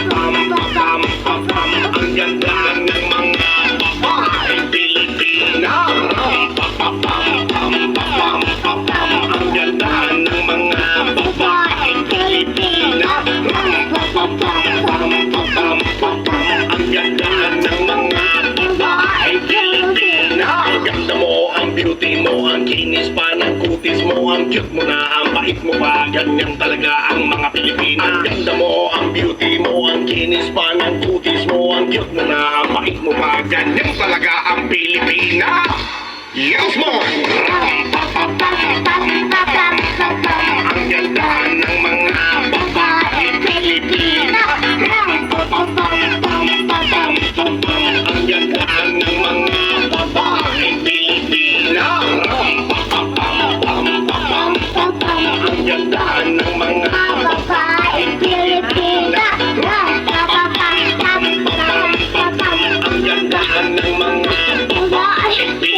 Ang ganda ng mga babaeng Pilipina. Ang ganda ng mga babaeng Pilipina. Ang ganda ng mga babaeng Pilipina. Ang ganda mo, ang beauty mo, ang kinis pa ng kutis mo, ang cute mo na, ang bait mo pa, ganyan talaga ang mga Pilipina. Ang ganda mo, ang beauty mo, ang kinis pa ng kutis mo, ang cute mo na, ang bait mo pa, ganyan talaga ang Pilipina. Yes, mo! Ang ganda ng mga babaeng Pilipina. Ang ganda ng mga babaeng Pilipina. Ang ganda ng mga babaeng Pilipina. Ang ganda ng mga babaeng Pilipina.